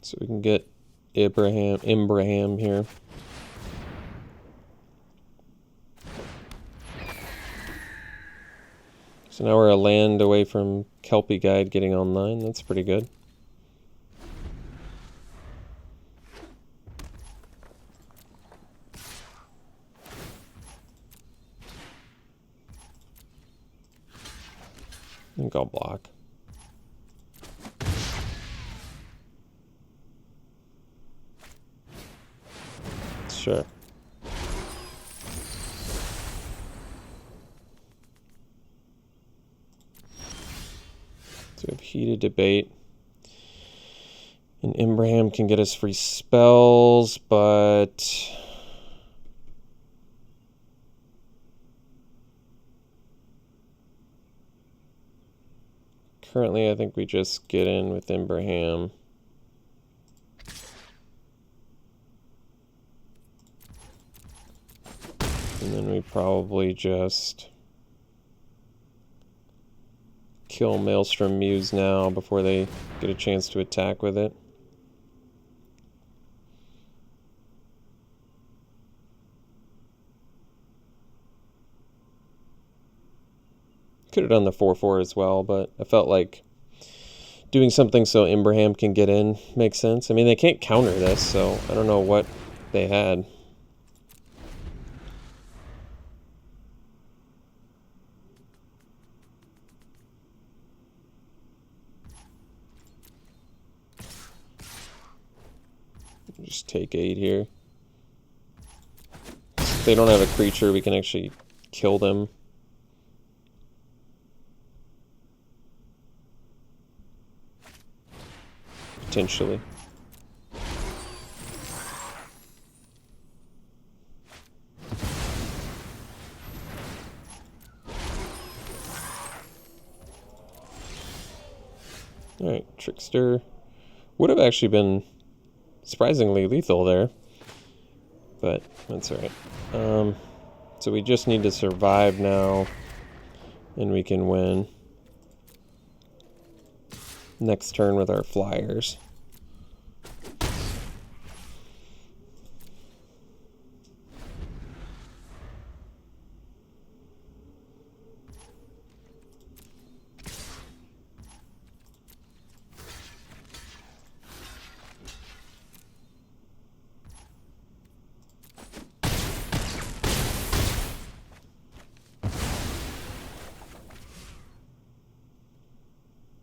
So we can get Ibrahim here. So now we're a land away from Kelpie Guide getting online. That's pretty good. I think I'll block. Sure. So we have heated debate. And Ibrahim can get us free spells, but currently I think we just get in with Ibrahim. we probably just kill Maelstrom Muse now before they get a chance to attack with it. Could have done the 4/4 as well, but I felt like doing something so Imbraham can get in makes sense. I mean, they can't counter this, so I don't know what they had. Just take 8 here. If they don't have a creature, we can actually kill them. Potentially. Alright, Trickster. Would have actually been surprisingly lethal there. But that's alright. So we just need to survive now, and we can win. Next turn with our flyers.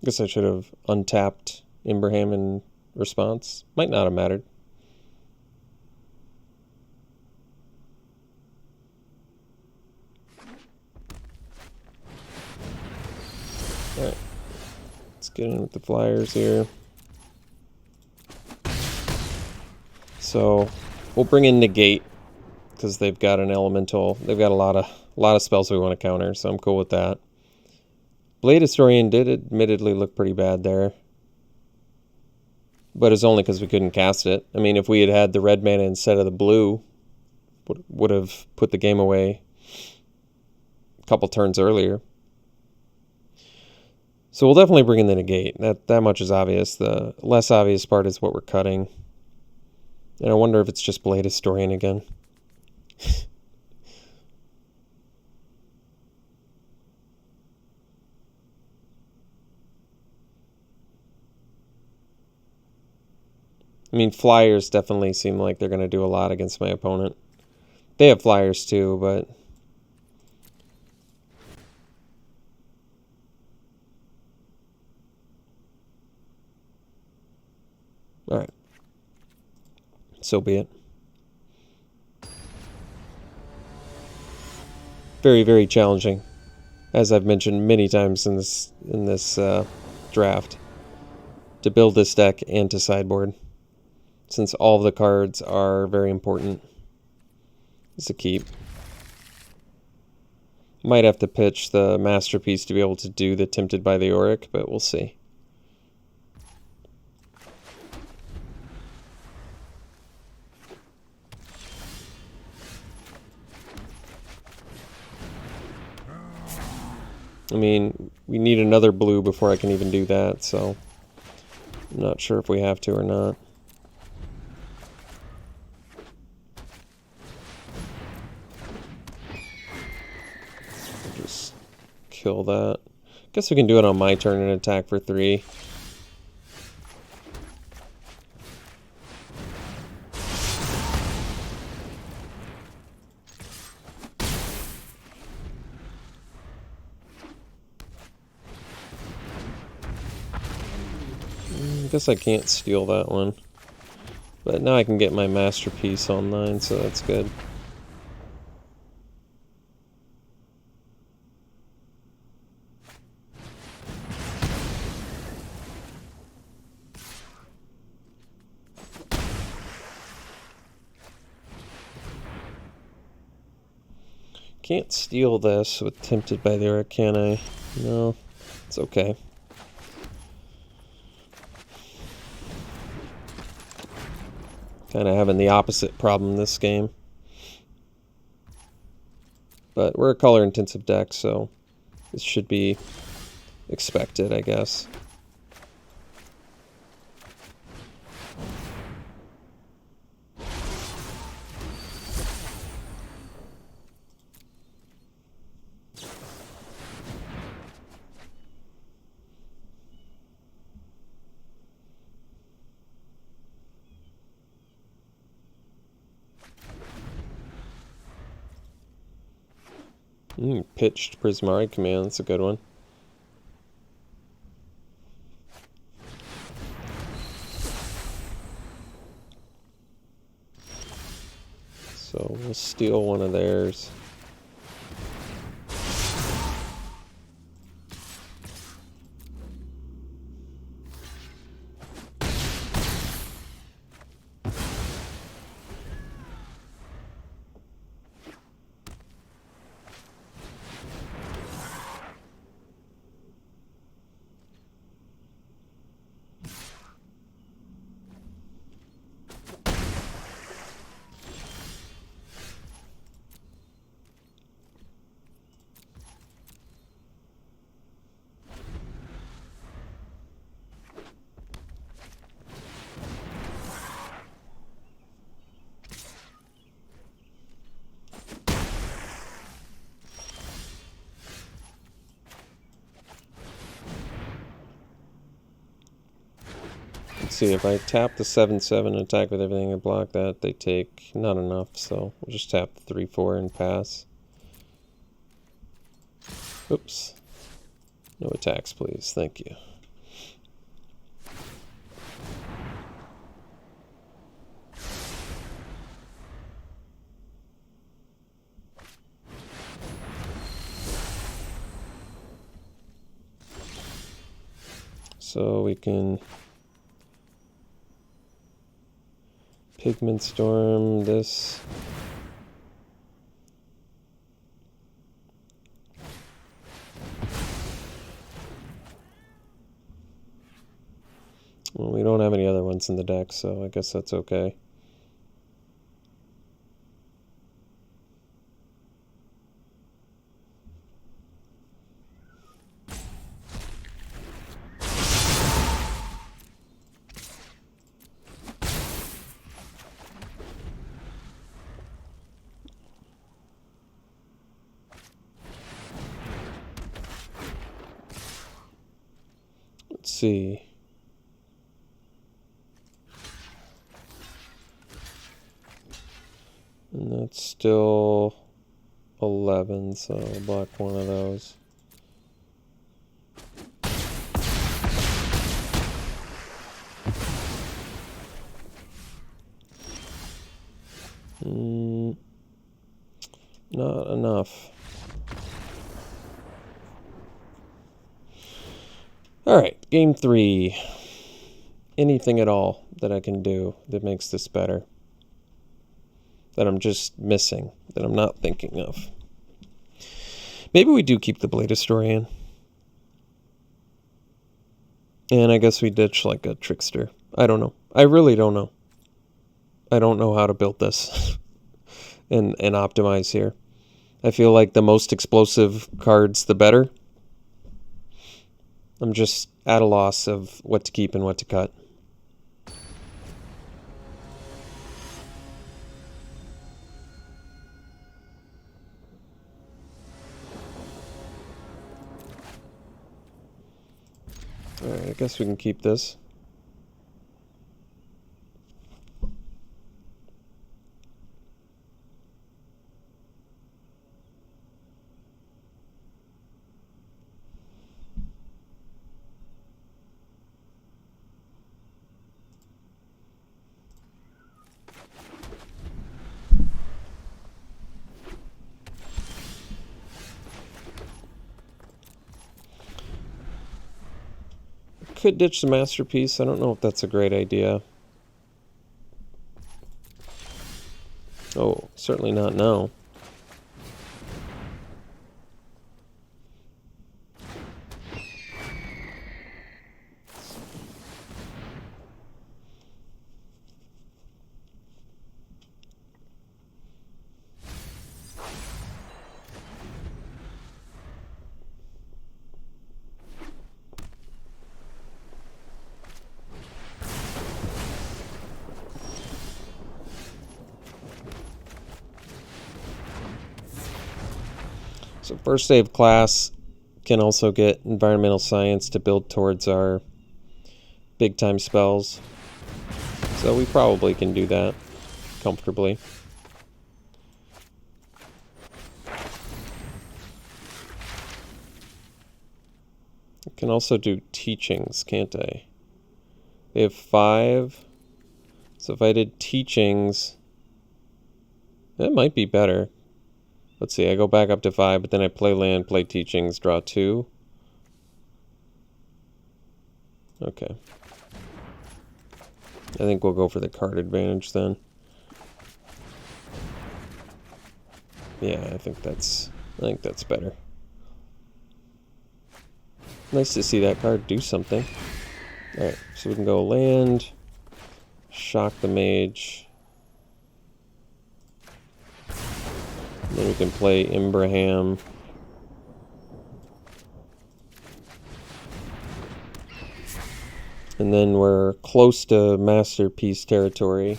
Guess I should have untapped Imbraham in response. Might not have mattered. Alright. Let's get in with the flyers here. So we'll bring in Negate because they've got an elemental. They've got a lot of spells we want to counter, so I'm cool with that. Blade Historian did admittedly look pretty bad there. But it's only because we couldn't cast it. I mean, if we had had the red mana instead of the blue, would have put the game away a couple turns earlier. So we'll definitely bring in the Negate. That much is obvious. The less obvious part is what we're cutting. And I wonder if it's just Blade Historian again. I mean, flyers definitely seem like they're going to do a lot against my opponent. They have flyers too, but... Alright. So be it. Very, very challenging, as I've mentioned many times in this draft, to build this deck and to sideboard, since all of the cards are very important. It's a keep. Might have to pitch the Masterpiece to be able to do the Tempted by the Auric, but we'll see. I mean, we need another blue before I can even do that, so I'm not sure if we have to or not. Just kill that. Guess we can do it on my turn and attack for 3. I guess I can't steal that one. But now I can get my Masterpiece online, so that's good. Can't steal this with Tempted by the Auric, can I? No, it's okay. Kind of having the opposite problem this game. But we're a color-intensive deck, so this should be expected, I guess. Pitched Prismari Command, that's a good one. So we'll steal one of theirs. Let's see, if I tap the 7/7 and attack with everything and block that, they take not enough, so we'll just tap the 3/4 and pass. Oops. No attacks, please. Thank you. So we can Pigment Storm this. Well, we don't have any other ones in the deck, so I guess that's okay. Let's see. And that's still 11, so I'll block one of those. Not enough. Alright, game 3. Anything at all that I can do that makes this better. That I'm just missing, that I'm not thinking of. Maybe we do keep the Blade Historian. And I guess we ditch like a Trickster. I don't know. I really don't know. I don't know how to build this and optimize here. I feel like the most explosive cards, the better. I'm just at a loss of what to keep and what to cut. Alright, I guess we can keep this. Could ditch the Masterpiece. I don't know if that's a great idea. Oh, certainly not now. So first day of class, can also get environmental science to build towards our big time spells. So we probably can do that comfortably. I can also do teachings, can't I? They have 5. So if I did teachings, that might be better. Let's see, I go back up to 5, but then I play land, play teachings, draw 2. Okay. I think we'll go for the card advantage then. Yeah, I think that's better. Nice to see that card do something. Alright, so we can go land, shock the mage. Then we can play Imbraham. And then we're close to Masterpiece territory.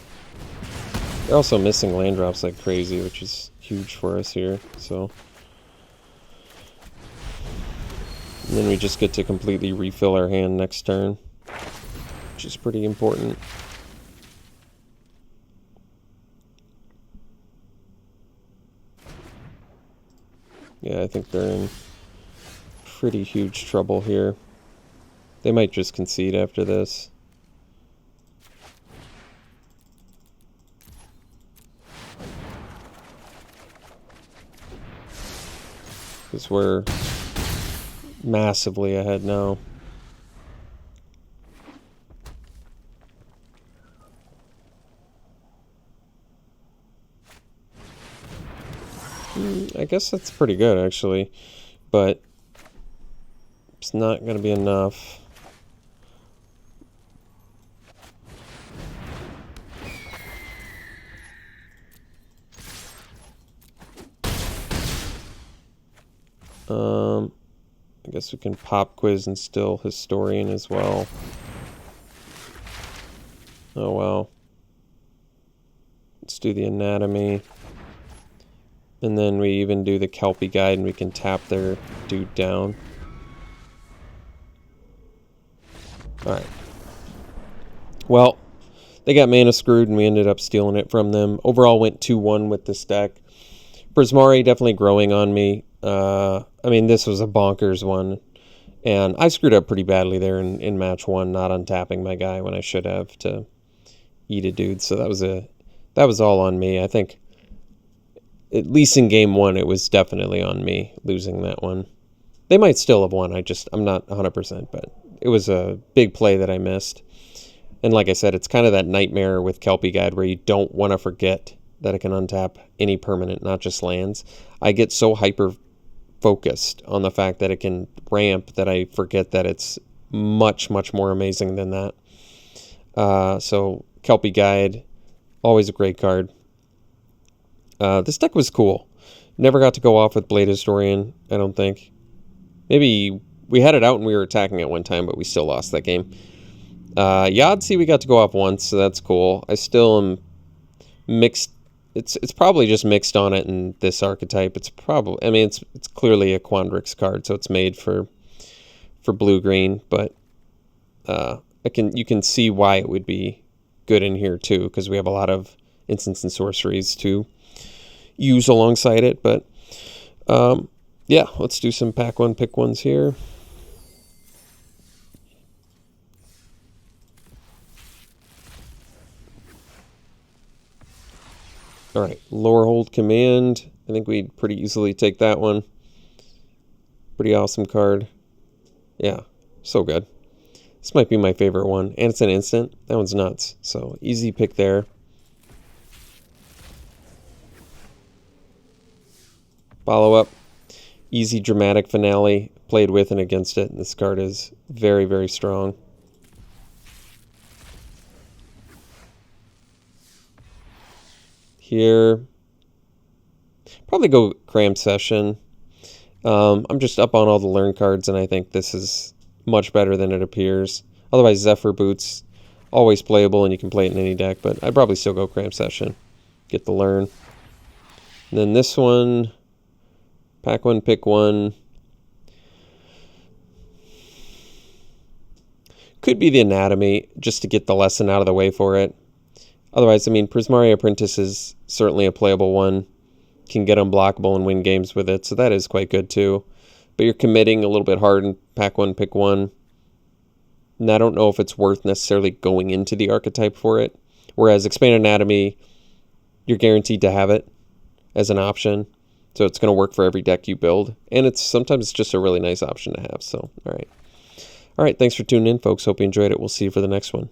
They're also missing land drops like crazy, which is huge for us here. So, and then we just get to completely refill our hand next turn, which is pretty important. Yeah, I think they're in pretty huge trouble here. They might just concede after this. Because we're massively ahead now. I guess that's pretty good, actually. But it's not going to be enough. I guess we can pop quiz and still historian as well. Oh well. Let's do the anatomy. And then we even do the Kelpie guide and we can tap their dude down. Alright. Well, they got mana screwed and we ended up stealing it from them. Overall went 2-1 with this deck. Prismari definitely growing on me. I mean, this was a bonkers one. And I screwed up pretty badly there in match 1, not untapping my guy when I should have to eat a dude. So that was all on me. I think at least in game 1 it was definitely on me losing that one. They might still have won. I'm not 100%, but it was a big play that I missed. And like I said, it's kind of that nightmare with Kelpie Guide where you don't want to forget that it can untap any permanent, not just lands. I get so hyper focused on the fact that it can ramp that I forget that it's much, much more amazing than that. So Kelpie Guide, always a great card. This deck was cool. Never got to go off with Blade Historian, I don't think. Maybe we had it out and we were attacking at one time, but we still lost that game. Yahtzee we got to go off once, so that's cool. I still am mixed. It's probably just mixed on it in this archetype. It's probably, I mean, it's clearly a Quandrix card, so it's made for blue-green, but you can see why it would be good in here too, because we have a lot of instants and sorceries to use alongside it. But yeah, let's do some pack one, pick ones here. All right, Lower Hold Command. I think we'd pretty easily take that one. Pretty awesome card. Yeah, so good. This might be my favorite one, and it's an instant. That one's nuts, so easy pick there. Follow up, easy dramatic finale. Played with and against it, and this card is very, very strong. Here, probably go Cram Session. I'm just up on all the learn cards, and I think this is much better than it appears. Otherwise, Zephyr Boots, always playable, and you can play it in any deck, but I'd probably still go Cram Session. Get the learn. And then this one, Pack one, pick one. Could be the Anatomy, just to get the lesson out of the way for it. Otherwise, I mean, Prismari Apprentice is certainly a playable one. Can get unblockable and win games with it, so that is quite good too. But you're committing a little bit hard in pack one, pick one. And I don't know if it's worth necessarily going into the archetype for it. Whereas Expand Anatomy, you're guaranteed to have it as an option. So it's going to work for every deck you build. And it's sometimes just a really nice option to have. So, all right. All right, thanks for tuning in, folks. Hope you enjoyed it. We'll see you for the next one.